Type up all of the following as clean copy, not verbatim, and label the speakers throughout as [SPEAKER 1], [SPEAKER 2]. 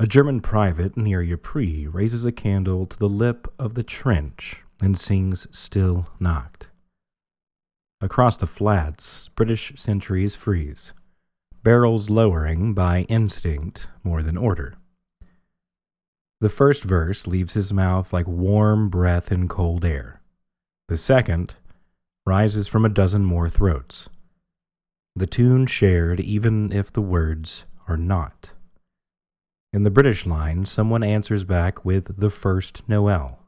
[SPEAKER 1] A German private near Ypres raises a candle to the lip of the trench and sings Still Nacht. Across the flats, British sentries freeze, barrels lowering by instinct more than order. The first verse leaves his mouth like warm breath in cold air. The second rises from a dozen more throats. The tune shared even if the words are not. In the British line, someone answers back with the first Noel.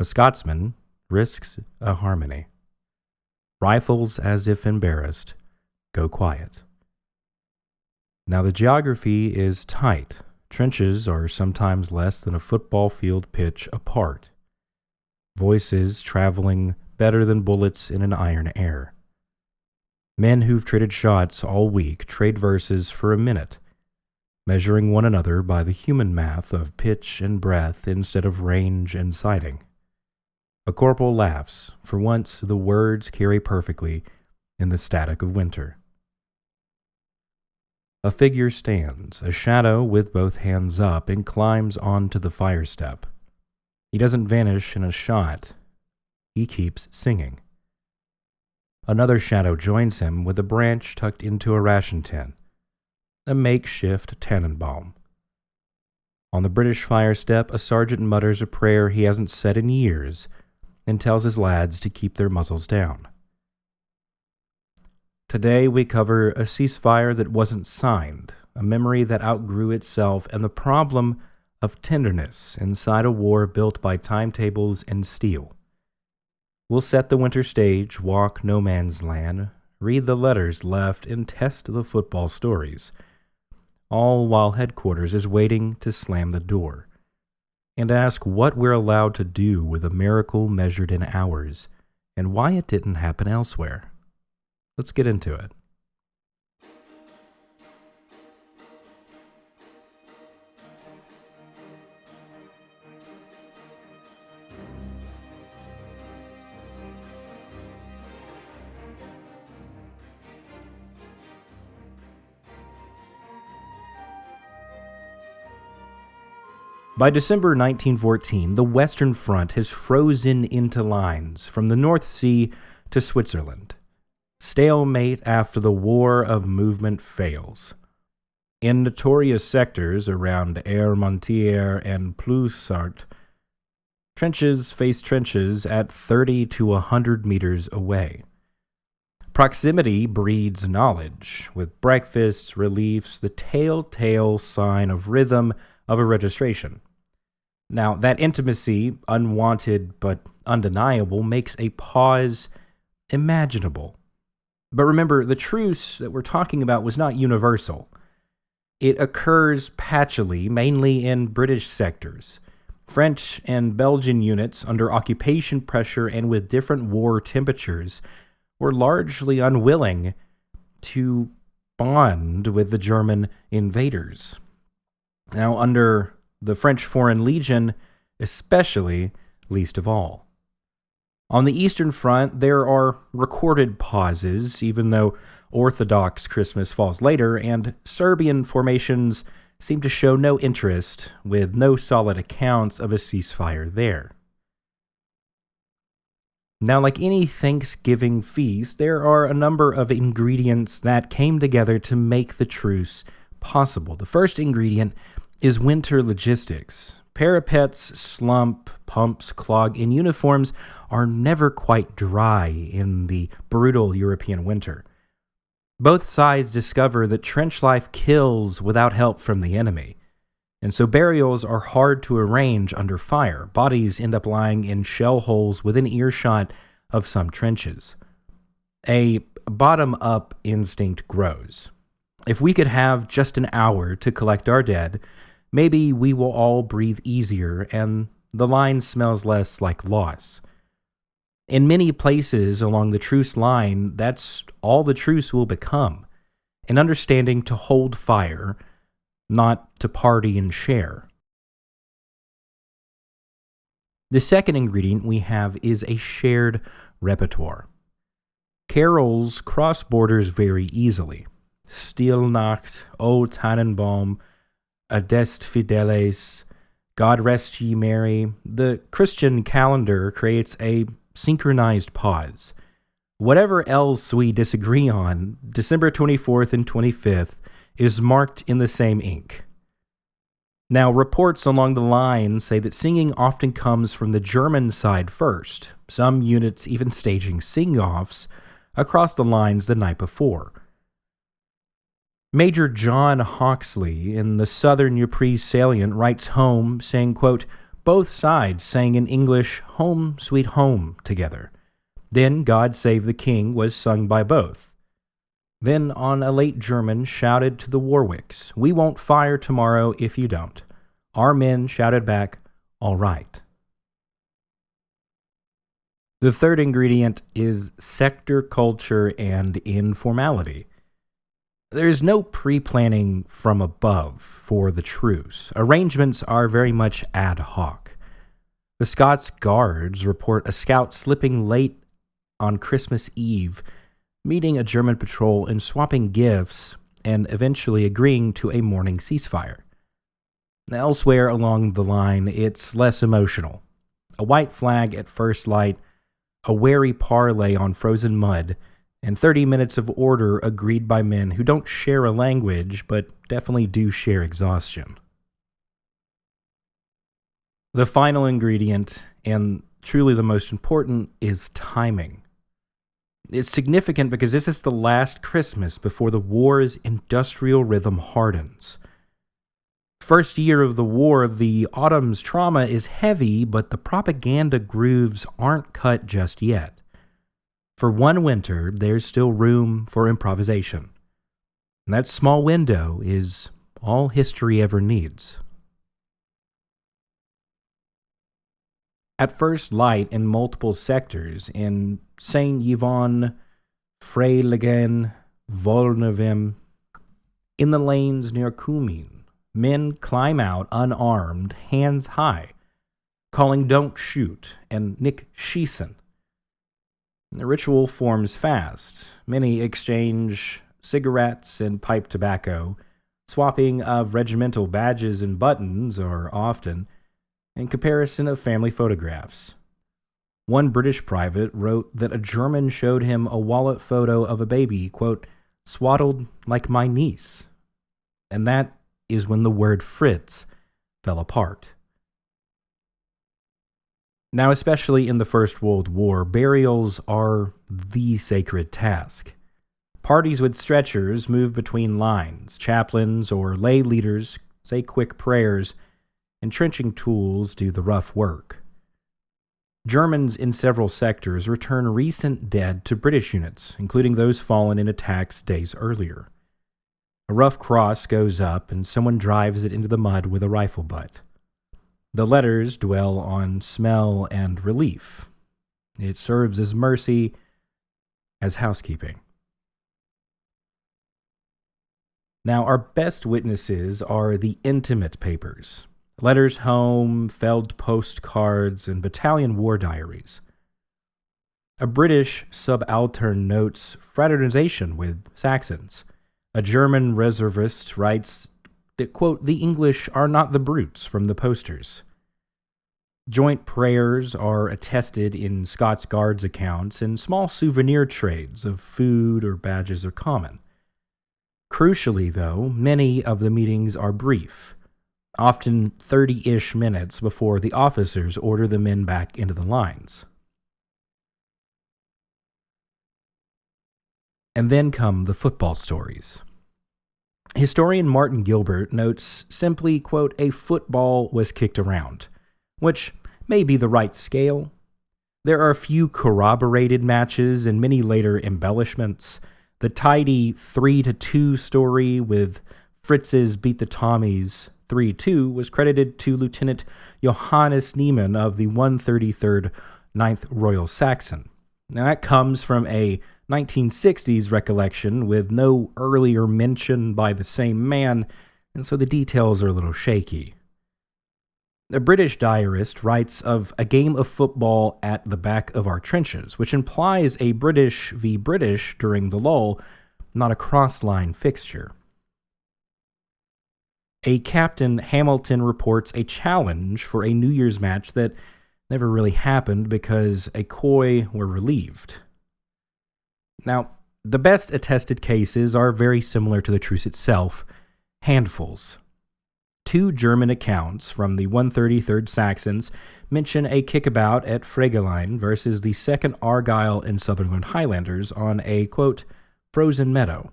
[SPEAKER 1] A Scotsman risks a harmony. Rifles, as if embarrassed, go quiet. Now the geography is tight. Trenches are sometimes less than a football field pitch apart. Voices traveling better than bullets in an iron air. Men who've traded shots all week trade verses for a minute, measuring one another by the human math of pitch and breath instead of range and sighting. A corporal laughs. For once, the words carry perfectly in the static of winter. A figure stands, a shadow with both hands up, and climbs onto the fire step. He doesn't vanish in a shot. He keeps singing. Another shadow joins him with a branch tucked into a ration tin, a makeshift Tannenbaum. On the British fire step, a sergeant mutters a prayer he hasn't said in years and tells his lads to keep their muzzles down. Today we cover a ceasefire that wasn't signed, a memory that outgrew itself, and the problem of tenderness inside a war built by timetables and steel. We'll set the winter stage, walk no man's land, read the letters left, and test the football stories, all while headquarters is waiting to slam the door, and ask what we're allowed to do with a miracle measured in hours, and why it didn't happen elsewhere. Let's get into it. By December 1914, the Western Front has frozen into lines from the North Sea to Switzerland. Stalemate after the war of movement fails. In notorious sectors around Armentières and Ploussart, trenches face trenches at 30 to 100 meters away. Proximity breeds knowledge, with breakfasts, reliefs, the telltale sign of rhythm of a registration. Now, that intimacy, unwanted but undeniable, makes a pause imaginable. But remember, the truce that we're talking about was not universal. It occurs patchily, mainly in British sectors. French and Belgian units, under occupation pressure and with different war temperatures, were largely unwilling to bond with the German invaders. Now, under the French Foreign Legion, especially, least of all. On the Eastern Front, there are recorded pauses, even though Orthodox Christmas falls later, and Serbian formations seem to show no interest, with no solid accounts of a ceasefire there. Now, like any Thanksgiving feast, there are a number of ingredients that came together to make the truce possible. The first ingredient is winter logistics. Parapets slump, pumps clog, and uniforms are never quite dry in the brutal European winter. Both sides discover that trench life kills without help from the enemy, and so burials are hard to arrange under fire. Bodies end up lying in shell holes within earshot of some trenches. A bottom-up instinct grows. If we could have just an hour to collect our dead, maybe we will all breathe easier and the line smells less like loss. In many places along the truce line, that's all the truce will become. An understanding to hold fire, not to party and share. The second ingredient we have is a shared repertoire. Carols cross borders very easily. Stille Nacht, O Tannenbaum, Adest Fideles, God Rest Ye Merry, the Christian calendar creates a synchronized pause. Whatever else we disagree on, December 24th and 25th is marked in the same ink. Now, reports along the line say that singing often comes from the German side first, some units even staging sing-offs across the lines the night before. Major John Hawksley in the Southern Ypres salient writes home saying, quote, "Both sides sang in English 'Home, Sweet Home' together. Then 'God Save the King' was sung by both. Then on a late German shouted to the Warwicks, 'We won't fire tomorrow if you don't.' Our men shouted back, 'All right.'" The third ingredient is sector culture and informality. There's no pre-planning from above for the truce. Arrangements are very much ad hoc. The Scots Guards report a scout slipping late on Christmas Eve, meeting a German patrol and swapping gifts, and eventually agreeing to a morning ceasefire. Elsewhere along the line, it's less emotional. A white flag at first light, a wary parley on frozen mud, and 30 minutes of order agreed by men who don't share a language, but definitely do share exhaustion. The final ingredient, and truly the most important, is timing. It's significant because this is the last Christmas before the war's industrial rhythm hardens. First year of the war, the autumn's trauma is heavy, but the propaganda grooves aren't cut just yet. For one winter, there's still room for improvisation. And that small window is all history ever needs. At first light in multiple sectors, in Saint Yvon, Freiligen, Volnevim, in the lanes near Cumin, men climb out unarmed, hands high, calling "Don't shoot" and "Nick schießen." The ritual forms fast. Many exchange cigarettes and pipe tobacco. Swapping of regimental badges and buttons are often, in comparison of family photographs. One British private wrote that a German showed him a wallet photo of a baby, quote, "swaddled like my niece." And that is when the word Fritz fell apart. Now, especially in the First World War, burials are the sacred task. Parties with stretchers move between lines. Chaplains or lay leaders say quick prayers, and trenching tools do the rough work. Germans in several sectors return recent dead to British units, including those fallen in attacks days earlier. A rough cross goes up, and someone drives it into the mud with a rifle butt. The letters dwell on smell and relief. It serves as mercy, as housekeeping. Now, our best witnesses are the intimate papers: letters home, felled postcards, and battalion war diaries. A British subaltern notes fraternization with Saxons. A German reservist writes that, quote, "the English are not the brutes" from the posters. Joint prayers are attested in Scots Guards accounts, and small souvenir trades of food or badges are common. Crucially, though, many of the meetings are brief, often 30-ish minutes before the officers order the men back into the lines. And then come the football stories. Historian Martin Gilbert notes simply, quote, "a football was kicked around," which may be the right scale. There are a few corroborated matches and many later embellishments. The tidy 3-2 story with Fritz's beat the Tommies 3-2 was credited to Lieutenant Johannes Niemann of the 133rd 9th Royal Saxon. Now that comes from a 1960s recollection with no earlier mention by the same man, and so the details are a little shaky. A British diarist writes of a game of football at the back of our trenches, which implies a British v. British during the lull, not a cross-line fixture. A Captain Hamilton reports a challenge for a New Year's match that never really happened because a Khoi were relieved. Now, the best attested cases are very similar to the truce itself, handfuls. 2 German accounts from the 133rd Saxons mention a kickabout at Fregelein versus the 2nd Argyll and Sutherland Highlanders on a, quote, frozen meadow,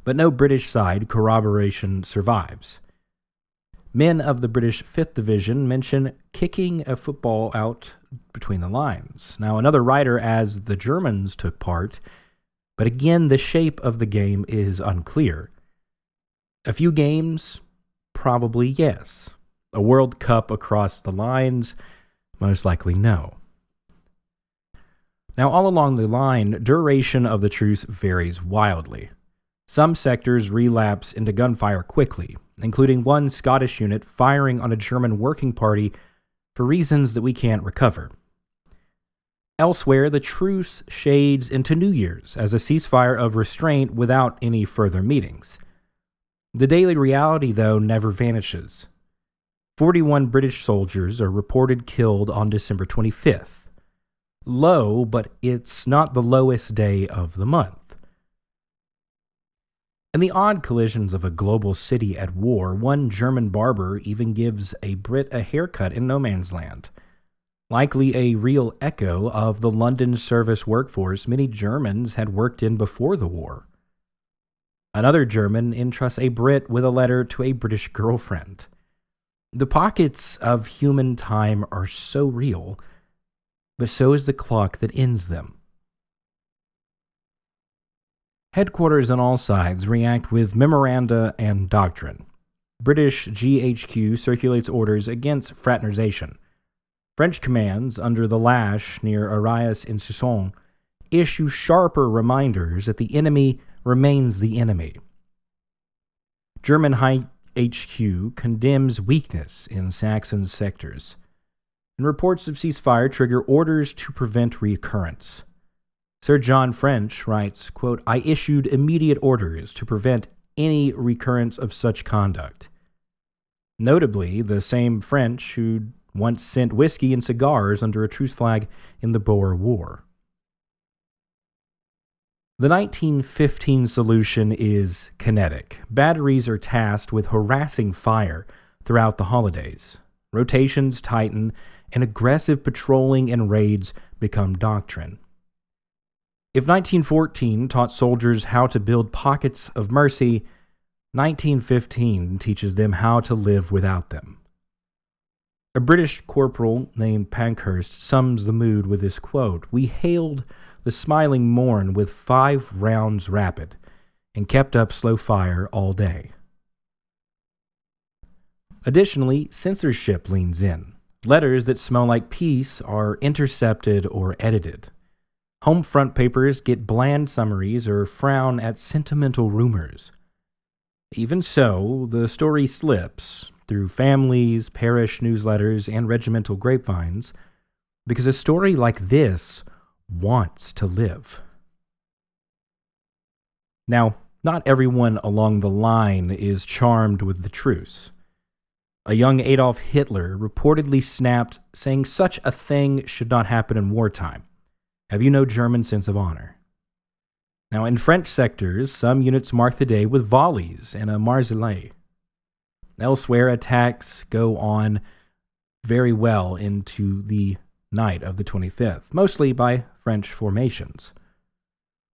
[SPEAKER 1] but no British side corroboration survives. Men of the British 5th Division mention kicking a football out between the lines. Now, another writer adds the Germans took part, but again, the shape of the game is unclear. A few games? Probably yes. A World Cup across the lines? Most likely no. Now, all along the line, duration of the truce varies wildly. Some sectors relapse into gunfire quickly, including one Scottish unit firing on a German working party for reasons that we can't recover. Elsewhere, the truce shades into New Year's as a ceasefire of restraint without any further meetings. The daily reality, though, never vanishes. 41 British soldiers are reported killed on December 25th. Low, but it's not the lowest day of the month. In the odd collisions of a global city at war, one German barber even gives a Brit a haircut in no man's land. Likely a real echo of the London service workforce many Germans had worked in before the war. Another German entrusts a Brit with a letter to a British girlfriend. The pockets of human time are so real, but so is the clock that ends them. Headquarters on all sides react with memoranda and doctrine. British GHQ circulates orders against fraternization. French commands, under the Lash near Arras in Soissons, issue sharper reminders that the enemy remains the enemy. German High HQ condemns weakness in Saxon sectors, and reports of ceasefire trigger orders to prevent reoccurrence. Sir John French writes, quote, I issued immediate orders to prevent any recurrence of such conduct. Notably, the same French who'd once sent whiskey and cigars under a truce flag in the Boer War. The 1915 solution is kinetic. Batteries are tasked with harassing fire throughout the holidays. Rotations tighten, and aggressive patrolling and raids become doctrine. If 1914 taught soldiers how to build pockets of mercy, 1915 teaches them how to live without them. A British corporal named Pankhurst sums the mood with this quote, We hailed the smiling morn with 5 rounds rapid, and kept up slow fire all day. Additionally, censorship leans in. Letters that smell like peace are intercepted or edited. Home front papers get bland summaries or frown at sentimental rumors. Even so, the story slips through families, parish newsletters, and regimental grapevines, because a story like this wants to live. Now, not everyone along the line is charmed with the truce. A young Adolf Hitler reportedly snapped, saying such a thing should not happen in wartime. Have you no German sense of honor? Now, in French sectors, some units mark the day with volleys and a Marseillaise. Elsewhere, attacks go on very well into the night of the 25th, mostly by French formations.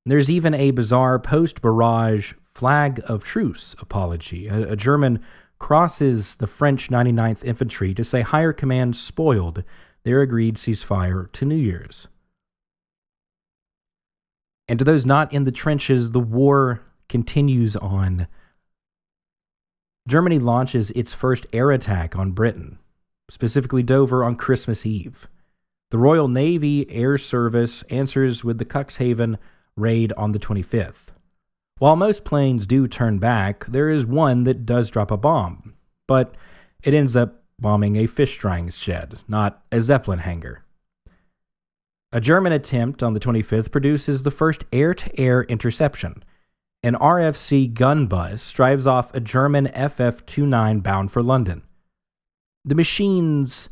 [SPEAKER 1] There's even a bizarre post-barrage flag of truce apology. A German crosses the French 99th Infantry to say higher command spoiled their agreed ceasefire to New Year's. And to those not in the trenches, the war continues on. Germany launches its first air attack on Britain, specifically Dover, on Christmas Eve. The Royal Navy Air Service answers with the Cuxhaven raid on the 25th. While most planes do turn back, there is one that does drop a bomb, but it ends up bombing a fish drying shed, not a Zeppelin hangar. A German attempt on the 25th produces the first air-to-air interception, An RFC gun bus drives off a German FF-29 bound for London. The machines,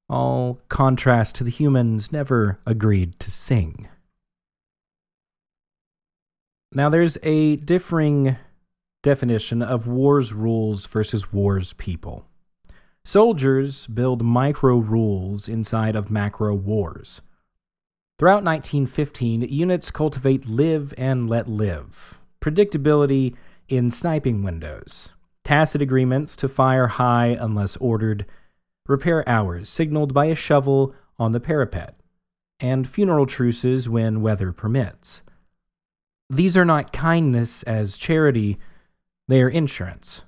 [SPEAKER 1] all contrast to the humans, never agreed to sing. Now, there's a differing definition of war's rules versus war's people. Soldiers build micro rules inside of macro wars. Throughout 1915, units cultivate live and let live, predictability in sniping windows, tacit agreements to fire high unless ordered, repair hours signaled by a shovel on the parapet, and funeral truces when weather permits. These are not kindness as charity, they are insurance.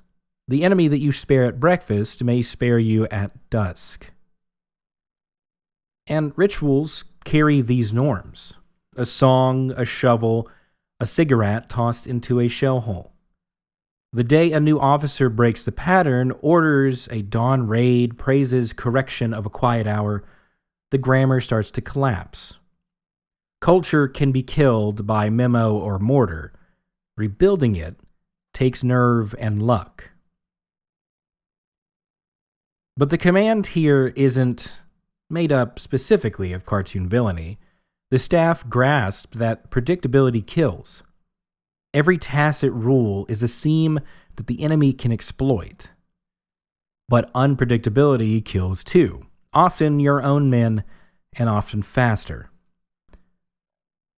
[SPEAKER 1] The enemy that you spare at breakfast may spare you at dusk. And rituals carry these norms. A song, a shovel, a cigarette tossed into a shell hole. The day a new officer breaks the pattern, orders a dawn raid, praises correction of a quiet hour, the grammar starts to collapse. Culture can be killed by memo or mortar. Rebuilding it takes nerve and luck. But the command here isn't made up specifically of cartoon villainy. The staff grasped that predictability kills. Every tacit rule is a seam that the enemy can exploit. But unpredictability kills too, often your own men, and often faster.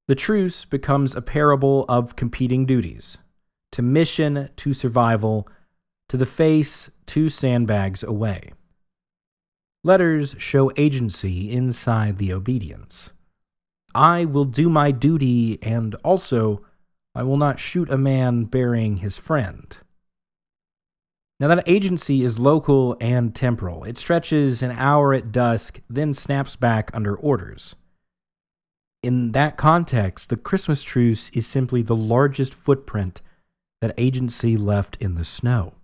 [SPEAKER 1] The truce becomes a parable of competing duties, to mission, to survival, to the face, two sandbags away. Letters show agency inside the obedience. I will do my duty, and also I will not shoot a man burying his friend. Now that agency is local and temporal. It stretches an hour at dusk, then snaps back under orders. In that context, the Christmas truce is simply the largest footprint that agency left in the snow.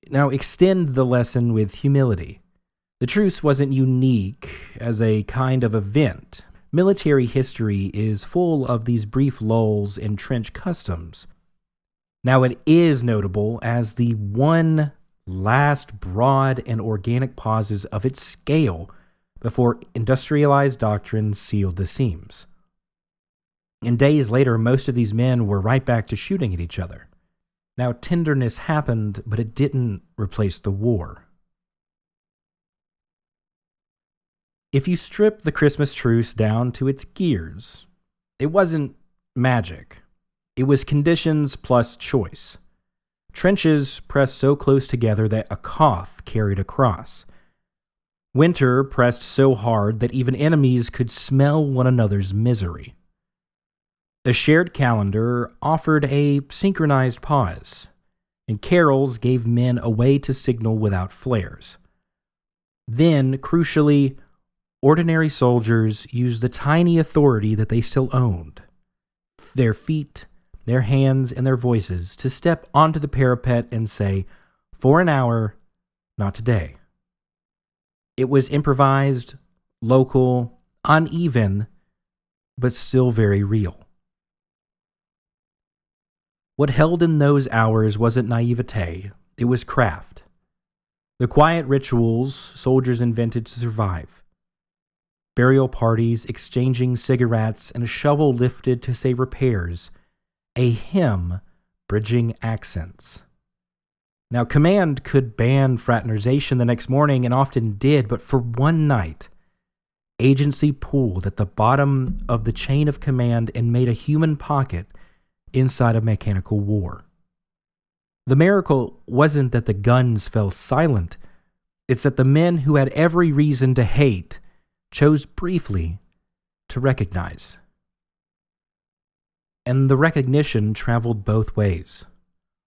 [SPEAKER 1] Now extend the lesson with humility. The truce wasn't unique as a kind of event. Military history is full of these brief lulls in trench customs. Now it is notable as the one last broad and organic pauses of its scale before industrialized doctrine sealed the seams. And days later, most of these men were right back to shooting at each other. Now, tenderness happened, but it didn't replace the war. If you strip the Christmas truce down to its gears, it wasn't magic. It was conditions plus choice. Trenches pressed so close together that a cough carried across. Winter pressed so hard that even enemies could smell one another's misery. A shared calendar offered a synchronized pause, and carols gave men a way to signal without flares. Then, crucially, ordinary soldiers used the tiny authority that they still owned, their feet, their hands, and their voices, to step onto the parapet and say, "For an hour, not today." It was improvised, local, uneven, but still very real. What held in those hours wasn't naivete, it was craft. The quiet rituals soldiers invented to survive. Burial parties exchanging cigarettes and a shovel lifted to say repairs. A hymn bridging accents. Now, command could ban fraternization the next morning and often did, but for one night, agency pulled at the bottom of the chain of command and made a human pocket inside a mechanical war. The miracle wasn't that the guns fell silent, it's that the men who had every reason to hate chose briefly to recognize. And the recognition traveled both ways.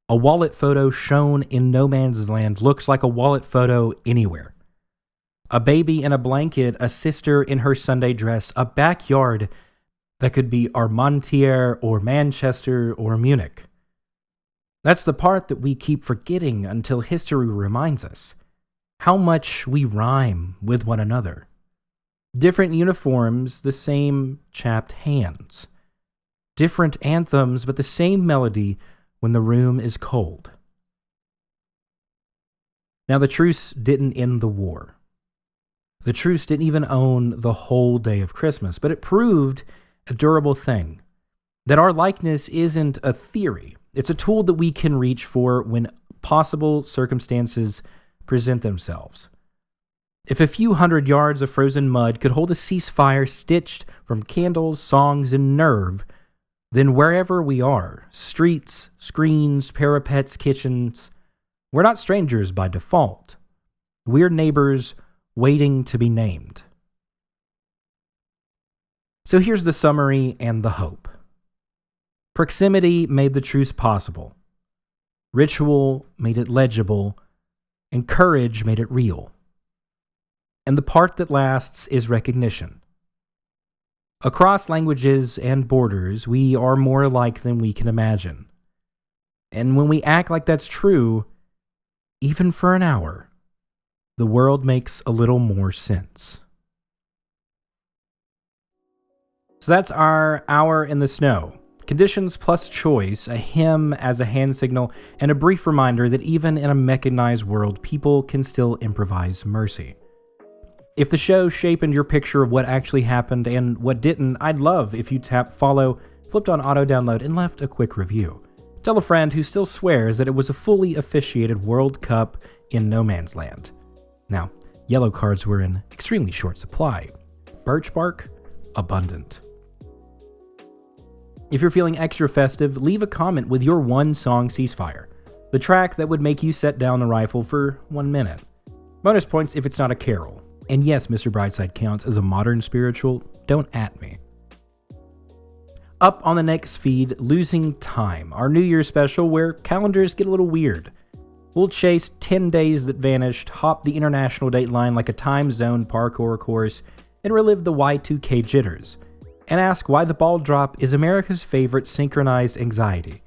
[SPEAKER 1] A wallet photo shown in no man's land looks like a wallet photo anywhere. A baby in a blanket, a sister in her Sunday dress, a backyard that could be Armentières or Manchester or Munich. That's the part that we keep forgetting until history reminds us. How much we rhyme with one another. Different uniforms, the same chapped hands. different anthems, but the same melody when the room is cold. Now, the truce didn't end the war. The truce didn't even own the whole day of Christmas, but it proved a durable thing. That our likeness isn't a theory. It's a tool that we can reach for when possible circumstances present themselves. If a few hundred yards of frozen mud could hold a ceasefire stitched from candles, songs, and nerve, then wherever we are, streets, screens, parapets, kitchens, we're not strangers by default. We're neighbors waiting to be named. So here's the summary and the hope. Proximity made the truce possible. Ritual made it legible, and courage made it real. And the part that lasts is recognition. Across languages and borders, we are more alike than we can imagine. And when we act like that's true, even for an hour, the world makes a little more sense. So that's our hour in the snow. Conditions plus choice, a hymn as a hand signal, and a brief reminder that even in a mechanized world, people can still improvise mercy. If the show shaped your picture of what actually happened and what didn't, I'd love if you tapped follow, flipped on auto download, and left a quick review. Tell a friend who still swears that it was a fully officiated World Cup in no man's land. Now, yellow cards were in extremely short supply. Birch bark, abundant. If you're feeling extra festive, leave a comment with your one song ceasefire, the track that would make you set down the rifle for 1 minute. Bonus points if it's not a carol. And yes, Mr. Brightside counts as a modern spiritual, don't at me. Up on the next feed, Losing Time, our New Year's special where calendars get a little weird. We'll chase 10 days that vanished, hop the international date line like a time zone parkour course, and relive the Y2K jitters. And ask why the ball drop is America's favorite synchronized anxiety.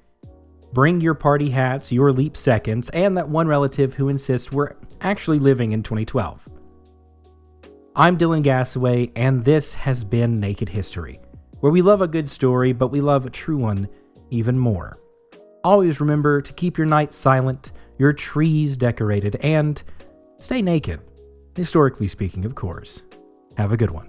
[SPEAKER 1] Bring your party hats, your leap seconds, and that one relative who insists we're actually living in 2012. I'm Dylan Gassaway, and this has been Naked History, where we love a good story, but we love a true one even more. Always remember to keep your nights silent, your trees decorated, and stay naked. Historically speaking, of course. Have a good one.